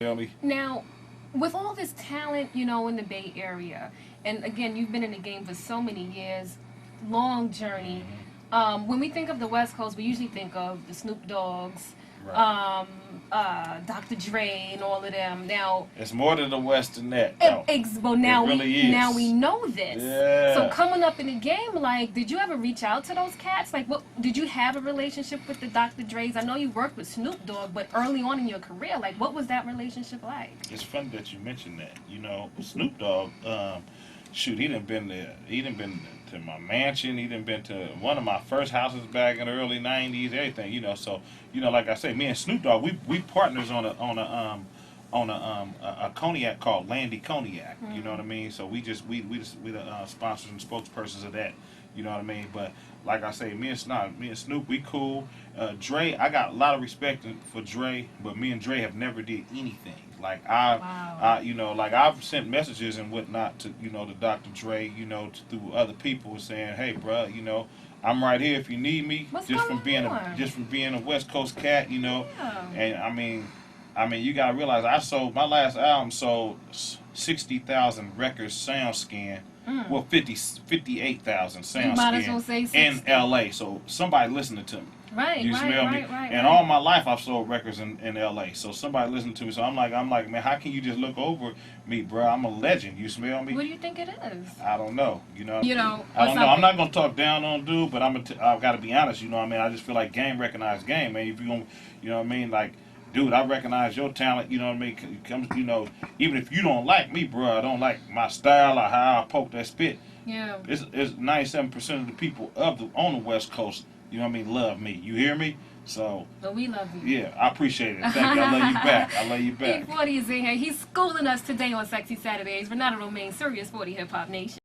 Feel me? Now, with all this talent, you know, in the Bay Area, and again, you've been in the game for so many years, long journey. When we think of the West Coast, we usually think of the Snoop Dogg's, Right. Dr. Dre, and all of them. Now, It's more to the West than that, though. well, now It really is. now we know this. So Yeah. coming up in the game, like, did you ever reach out to those cats? Like, what did you have a relationship with the Dr. Dre's? I know you worked with Snoop Dogg, but early on in your career, like, what was that relationship like? It's funny that you mentioned that. You know, Snoop Dogg, shoot, he done been there. He done been to my mansion. He done been to one of my first houses back in the early '90s. Everything, you know. So, you know, like I say, me and Snoop Dogg, we partners on a cognac called Landy Cognac. You know what I mean? So we the sponsors and spokespersons of that. You know what I mean? But like I say, me and Snoop, we cool. Dre, I got a lot of respect for Dre, but me and Dre have never did anything. Like you know, like I've sent messages and whatnot to, you know, to Dr. Dre, you know, through other people saying, hey, bro, you know, I'm right here if you need me. What's just going from being on? just from being a West Coast cat, you know. Yeah. And I mean, you gotta realize my last album sold 60,000 records sound scan. Well, 58,000 sound You might as well scan say in 60. LA. So somebody listening to me. Right, You smell me? right. And all my life I've sold records in LA. So somebody listening to me. So I'm like, man, how can you just look over me, bro? I'm a legend. You smell me? What do you think it is? I don't know. You know. You know, I don't know. I'm something- not gonna talk down on dude, but I've got to be honest. You know what I mean? I just feel like game recognize game, man. If you gonna, you know what I mean? Like, dude, I recognize your talent. You know what I mean? Comes, you know, even if you don't like me, bro, I don't like my style or how I poke that spit. Yeah. It's 97% of the people on the West Coast, you know what I mean, love me. You hear me? So, But we love you. yeah, I appreciate it. Thank you. I love you back. I love you back. Big 40 is in here. He's schooling us today on Sexy Saturdays. Renada Romain, Serious 40 Hip Hop Nation.